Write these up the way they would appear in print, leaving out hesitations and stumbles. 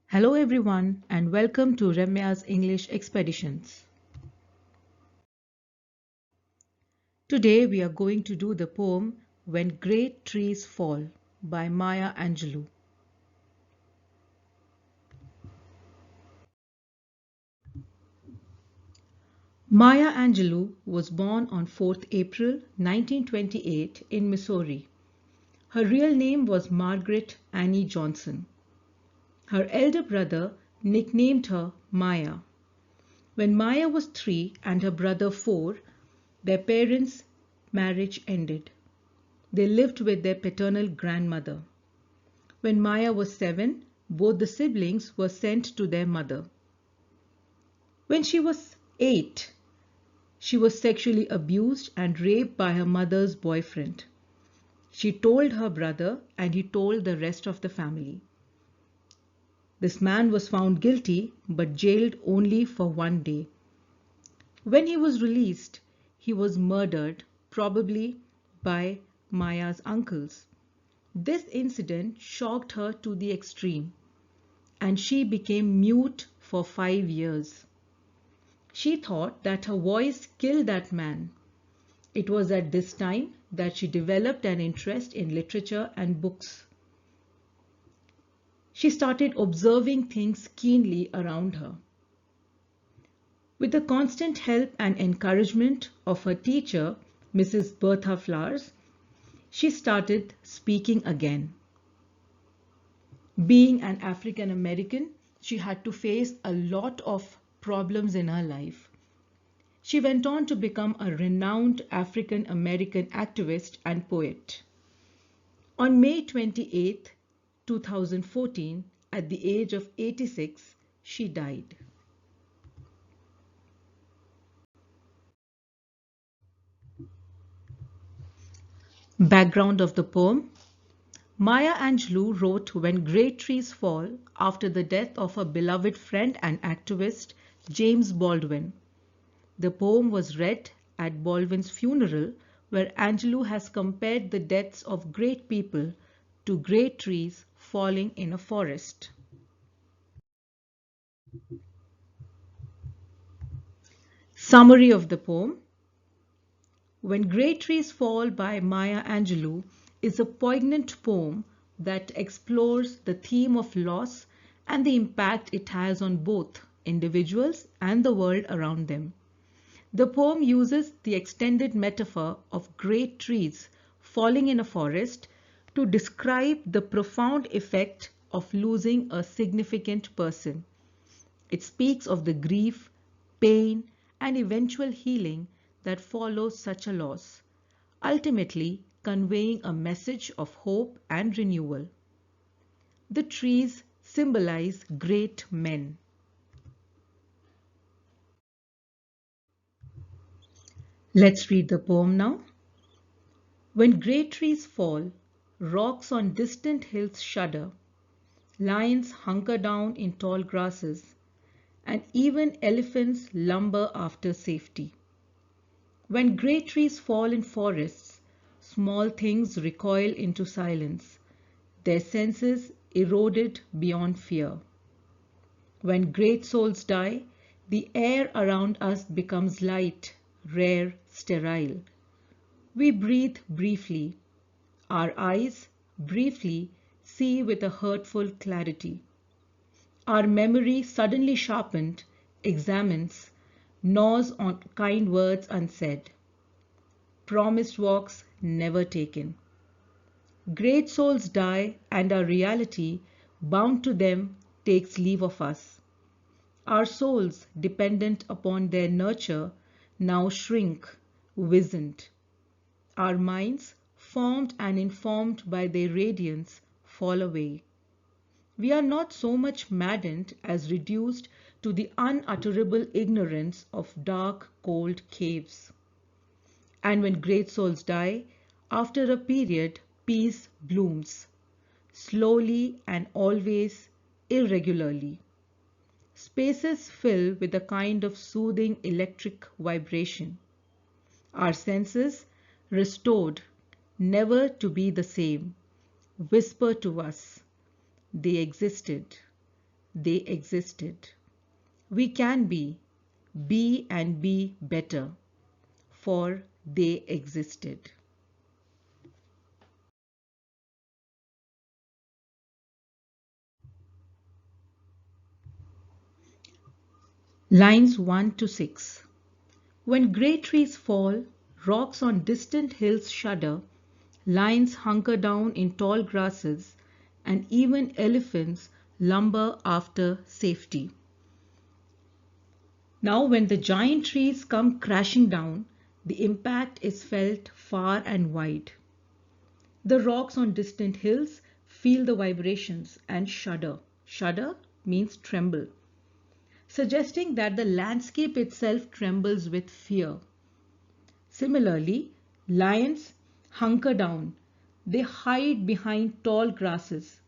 Hello everyone and welcome to Ramya's English Expeditions. Today we are going to do the poem When Great Trees Fall by Maya Angelou. Maya Angelou was born on 4th April 1928 in Missouri. Her real name was Margaret Annie Johnson. Her elder brother nicknamed her Maya. When Maya was 3 and her brother 4, their parents' marriage ended. They lived with their paternal grandmother. When Maya was 7, both the siblings were sent to their mother. When she was 8, she was sexually abused and raped by her mother's boyfriend. She told her brother and he told the rest of the family. This man was found guilty but jailed only for 1 day. When he was released, he was murdered, probably by Maya's uncles. This incident shocked her to the extreme, and she became mute for 5 years. She thought that her voice killed that man. It was at this time that she developed an interest in literature and books. She started observing things keenly around her. With the constant help and encouragement of her teacher, Mrs. Bertha Flowers, she started speaking again. Being an African American, she had to face a lot of problems in her life. She went on to become a renowned African American activist and poet. On May 28, 2014, at the age of 86, she died. Background of the poem. Maya Angelou wrote When Great Trees Fall after the death of her beloved friend and activist James Baldwin. The poem was read at Baldwin's funeral, where Angelou has compared the deaths of great people to great trees falling in a forest. Summary of the poem. When Great Trees Fall by Maya Angelou is a poignant poem that explores the theme of loss and the impact it has on both individuals and the world around them. The poem uses the extended metaphor of great trees falling in a forest to describe the profound effect of losing a significant person. It speaks of the grief, pain, and eventual healing that follows such a loss, ultimately conveying a message of hope and renewal. The trees symbolize great men. Let's read the poem now. When great trees fall, rocks on distant hills shudder, lions hunker down in tall grasses, and even elephants lumber after safety. When great trees fall in forests, small things recoil into silence, their senses eroded beyond fear. When great souls die, the air around us becomes light, rare, sterile. We breathe briefly. Our eyes briefly see with a hurtful clarity. Our memory suddenly sharpened, examines, gnaws on kind words unsaid. Promised walks never taken. Great souls die and our reality, bound to them, takes leave of us. Our souls, dependent upon their nurture, now shrink, wizened. Our minds, formed and informed by their radiance, fall away. We are not so much maddened as reduced to the unutterable ignorance of dark, cold caves. And when great souls die, after a period, peace blooms, slowly and always irregularly. Spaces fill with a kind of soothing electric vibration. Our senses, restored, never to be the same, whisper to us, they existed. they existed. We can be and be better, for they existed. Lines 1 to 6. When great trees fall, rocks on distant hills shudder, lions hunker down in tall grasses, and even elephants lumber after safety. Now, when the giant trees come crashing down, the impact is felt far and wide. The rocks on distant hills feel the vibrations and shudder. Shudder means tremble, suggesting that the landscape itself trembles with fear. Similarly, lions hunker down. They hide behind tall grasses.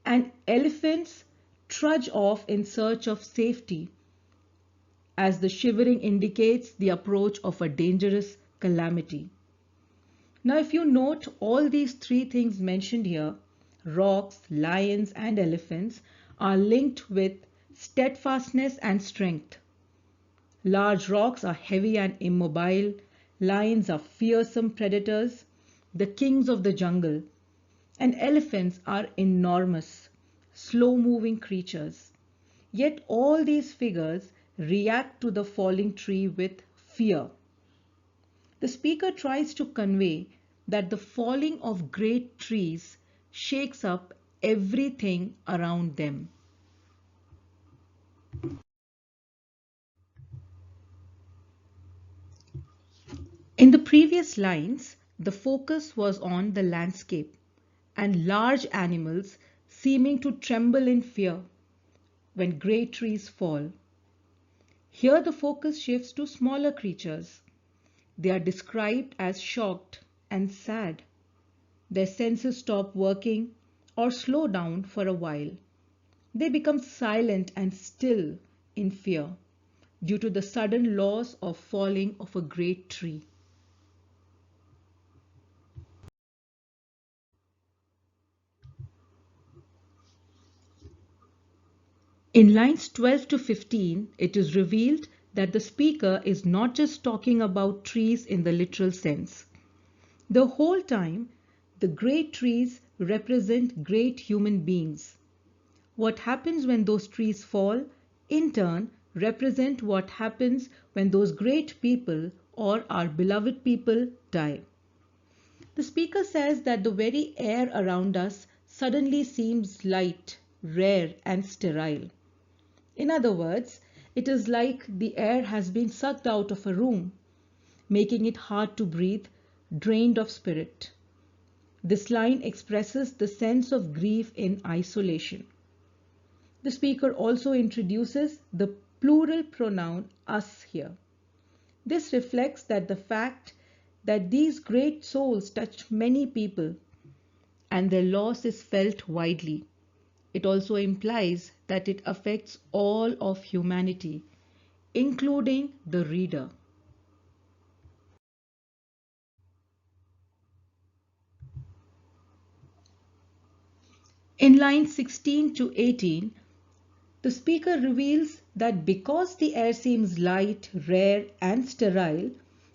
And elephants trudge off in search of safety as the shivering indicates the approach of a dangerous calamity. Now, if you note all these three things mentioned here, rocks, lions, and elephants are linked with steadfastness and strength. Large rocks are heavy and immobile, lions are fearsome predators, the kings of the jungle, and elephants are enormous, slow-moving creatures. Yet all these figures react to the falling tree with fear. The speaker tries to convey that the falling of great trees shakes up everything around them. In the previous lines, the focus was on the landscape and large animals seeming to tremble in fear when great trees fall. Here the focus shifts to smaller creatures. They are described as shocked and sad. Their senses stop working or slow down for a while. They become silent and still in fear due to the sudden loss or falling of a great tree. In lines 12 to 15, it is revealed that the speaker is not just talking about trees in the literal sense. The whole time, the great trees represent great human beings. What happens when those trees fall, in turn, represent what happens when those great people or our beloved people die. The speaker says that the very air around us suddenly seems light, rare, and sterile. In other words, it is like the air has been sucked out of a room, making it hard to breathe, drained of spirit. This line expresses the sense of grief in isolation. The speaker also introduces the plural pronoun us here. This reflects that the fact that these great souls touch many people and their loss is felt widely. It also implies that it affects all of humanity, including the reader. In lines 16 to 18, the speaker reveals that because the air seems light, rare, and sterile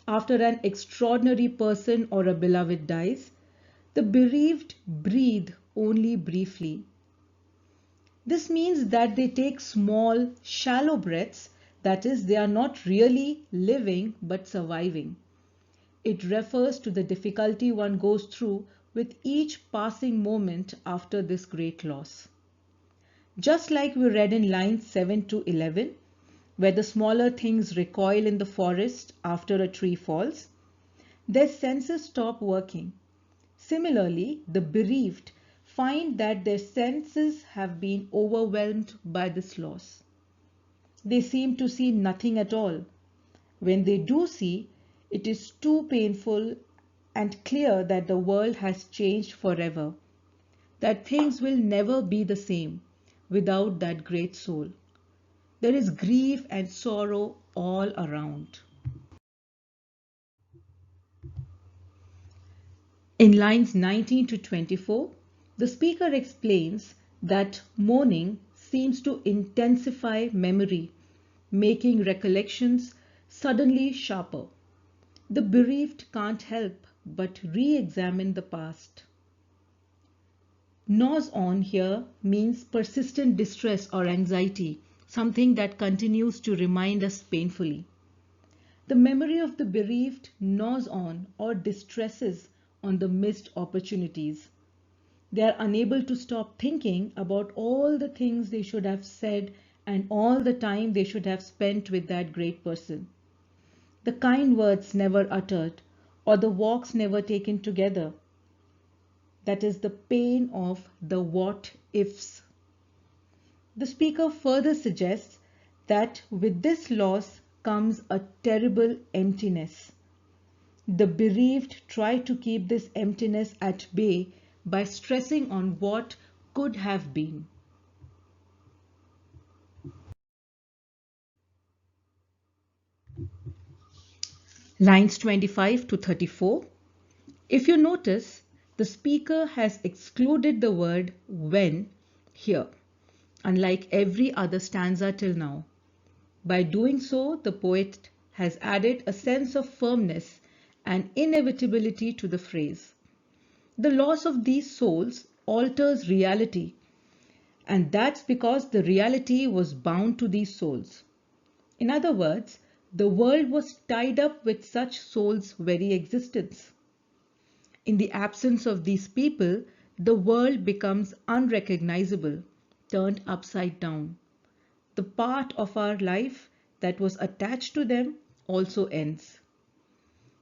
after an extraordinary person or a beloved dies, the bereaved breathe only briefly. This means that they take small, shallow breaths, that is, they are not really living but surviving. It refers to the difficulty one goes through with each passing moment after this great loss. Just like we read in lines 7 to 11, where the smaller things recoil in the forest after a tree falls, their senses stop working. Similarly, the bereaved find that their senses have been overwhelmed by this loss. They seem to see nothing at all. When they do see, it is too painful and clear that the world has changed forever, that things will never be the same without that great soul. There is grief and sorrow all around. In lines 19 to 24, the speaker explains that mourning seems to intensify memory, making recollections suddenly sharper. The bereaved can't help but re-examine the past. Gnaws on here means persistent distress or anxiety, something that continues to remind us painfully. The memory of the bereaved gnaws on or distresses on the missed opportunities. They are unable to stop thinking about all the things they should have said and all the time they should have spent with that great person. The kind words never uttered or the walks never taken together. That is the pain of the what ifs. The speaker further suggests that with this loss comes a terrible emptiness. The bereaved try to keep this emptiness at bay by stressing on what could have been. Lines 25 to 34. If you notice, the speaker has excluded the word when here, unlike every other stanza till now. By doing so, the poet has added a sense of firmness and inevitability to the phrase. The loss of these souls alters reality, and that's because the reality was bound to these souls. In other words, the world was tied up with such souls' very existence. In the absence of these people, the world becomes unrecognizable, turned upside down. The part of our life that was attached to them also ends.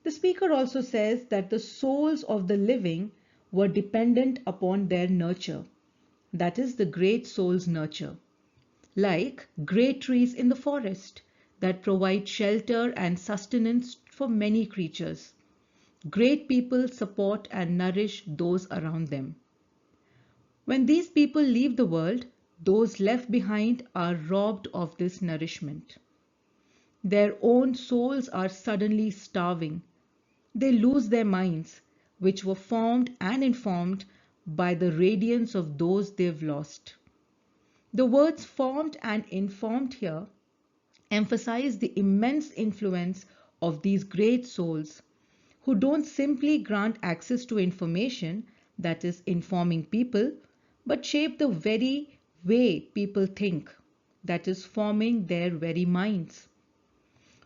The speaker also says that the souls of the living were dependent upon their nurture, that is, the great soul's nurture, like great trees in the forest that provide shelter and sustenance for many creatures. Great people support and nourish those around them. When these people leave the world, those left behind are robbed of this nourishment. Their own souls are suddenly starving. They lose their minds, which were formed and informed by the radiance of those they've lost. The words formed and informed here emphasize the immense influence of these great souls who don't simply grant access to information, that is, informing people, but shape the very way people think, that is, forming their very minds.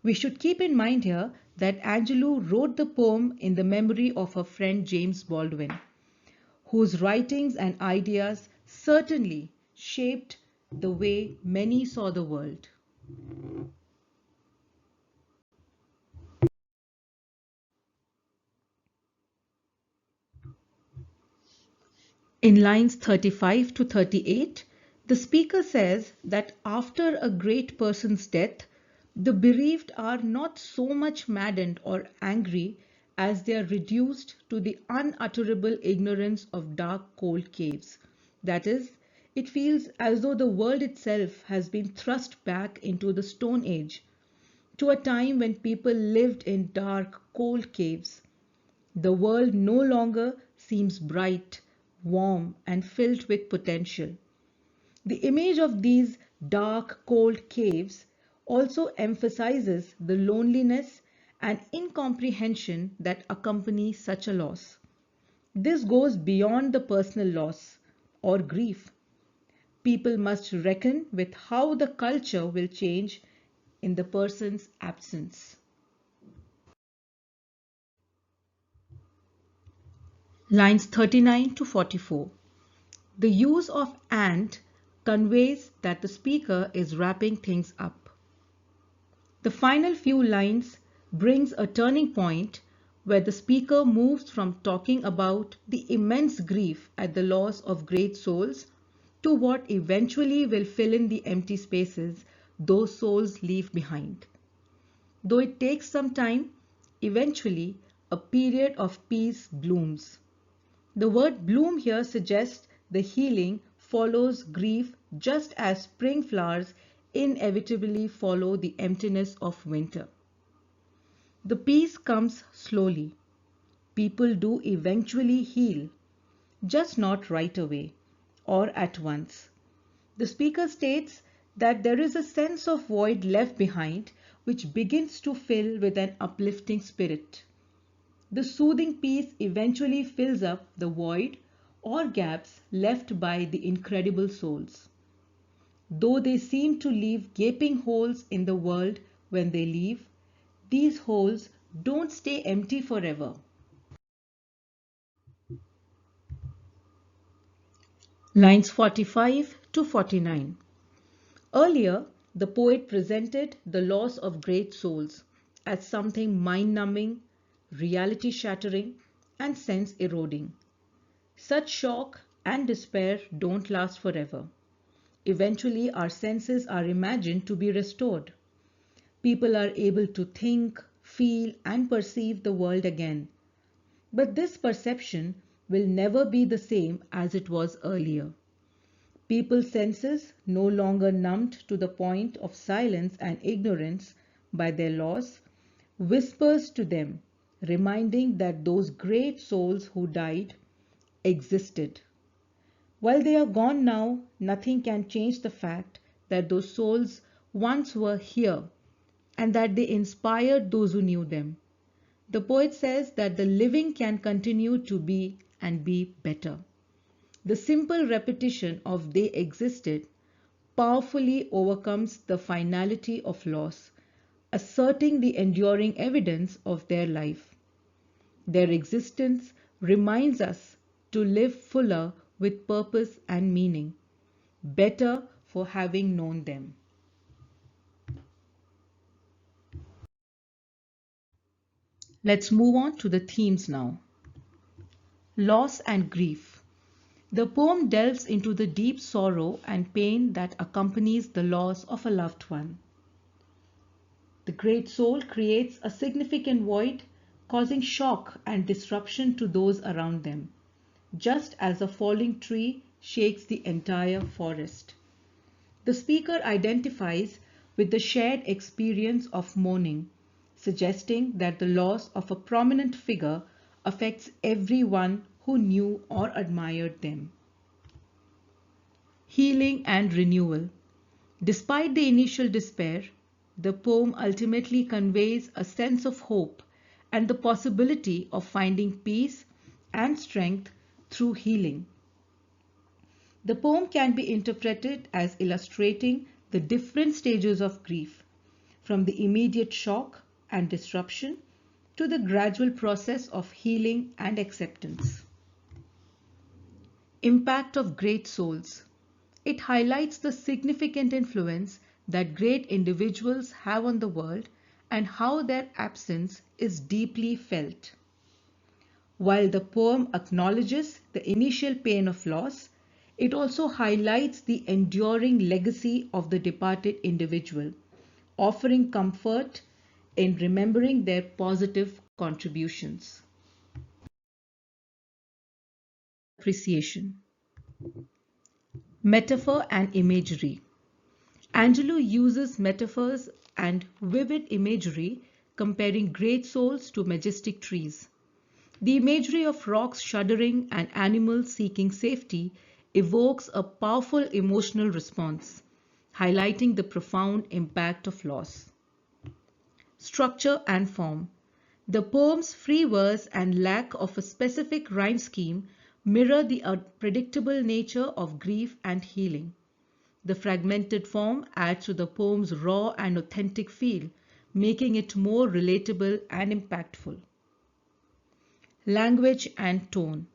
We should keep in mind here that Angelou wrote the poem in the memory of her friend James Baldwin, whose writings and ideas certainly shaped the way many saw the world. In lines 35 to 38, the speaker says that after a great person's death, the bereaved are not so much maddened or angry as they are reduced to the unutterable ignorance of dark, cold caves. That is, it feels as though the world itself has been thrust back into the Stone Age, to a time when people lived in dark, cold caves. The world no longer seems bright, warm, and filled with potential. The image of these dark, cold caves also emphasizes the loneliness and incomprehension that accompany such a loss. This goes beyond the personal loss or grief. People must reckon with how the culture will change in the person's absence. Lines 39 to 44. The use of and conveys that the speaker is wrapping things up. The final few lines brings a turning point where the speaker moves from talking about the immense grief at the loss of great souls to what eventually will fill in the empty spaces those souls leave behind. Though it takes some time, eventually a period of peace blooms. The word bloom here suggests the healing follows grief just as spring flowers inevitably follow the emptiness of winter. The peace comes slowly. People do eventually heal, just not right away or at once. The speaker states that there is a sense of void left behind which begins to fill with an uplifting spirit. The soothing peace eventually fills up the void or gaps left by the incredible souls. Though they seem to leave gaping holes in the world when they leave, these holes don't stay empty forever. Lines 45 to 49. Earlier, the poet presented the loss of great souls as something mind-numbing, reality-shattering, and sense-eroding. Such shock and despair don't last forever. Eventually, our senses are imagined to be restored. People are able to think, feel, and perceive the world again. But this perception will never be the same as it was earlier. People's senses, no longer numbed to the point of silence and ignorance by their loss, whispers to them, reminding that those great souls who died existed. While they are gone now, nothing can change the fact that those souls once were here and that they inspired those who knew them. The poet says that the living can continue to be and be better. The simple repetition of they existed powerfully overcomes the finality of loss, asserting the enduring evidence of their life. Their existence reminds us to live fuller with purpose and meaning, better for having known them. Let's move on to the themes now. Loss and grief. The poem delves into the deep sorrow and pain that accompanies the loss of a loved one. The great soul creates a significant void, causing shock and disruption to those around them, just as a falling tree shakes the entire forest. The speaker identifies with the shared experience of mourning, suggesting that the loss of a prominent figure affects everyone who knew or admired them. Healing and renewal. Despite the initial despair, the poem ultimately conveys a sense of hope and the possibility of finding peace and strength through healing. The poem can be interpreted as illustrating the different stages of grief, from the immediate shock and disruption to the gradual process of healing and acceptance. Impact of great souls. It highlights the significant influence that great individuals have on the world and how their absence is deeply felt. While the poem acknowledges the initial pain of loss, it also highlights the enduring legacy of the departed individual, offering comfort in remembering their positive contributions. Appreciation. Metaphor and imagery. Angelou uses metaphors and vivid imagery comparing great souls to majestic trees. The imagery of rocks shuddering and animals seeking safety evokes a powerful emotional response, highlighting the profound impact of loss. Structure and form. The poem's free verse and lack of a specific rhyme scheme mirror the unpredictable nature of grief and healing. The fragmented form adds to the poem's raw and authentic feel, making it more relatable and impactful. Language and tone.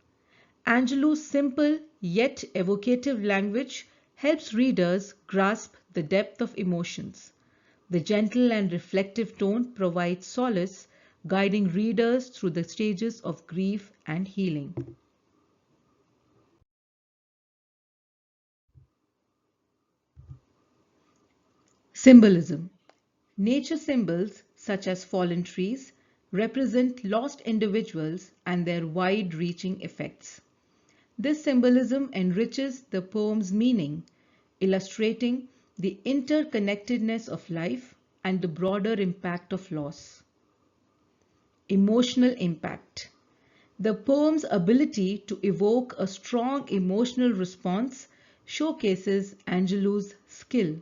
Angelou's simple yet evocative language helps readers grasp the depth of emotions. The gentle and reflective tone provides solace, guiding readers through the stages of grief and healing. Symbolism. Nature symbols, such as fallen trees, represent lost individuals and their wide-reaching effects. This symbolism enriches the poem's meaning, illustrating the interconnectedness of life and the broader impact of loss. Emotional impact. The poem's ability to evoke a strong emotional response showcases Angelou's skill.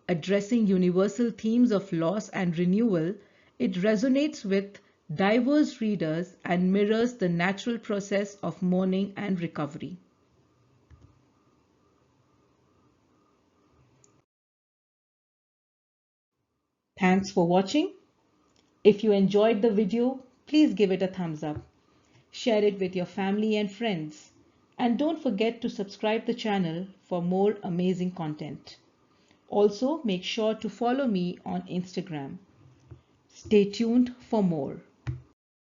Addressing universal themes of loss and renewal, it resonates with diverse readers and mirrors the natural process of mourning and recovery. Thanks for watching. If you enjoyed the video, please give it a thumbs up. Share it with your family and friends. And don't forget to subscribe the channel for more amazing content. Also, make sure to follow me on Instagram. Stay tuned for more.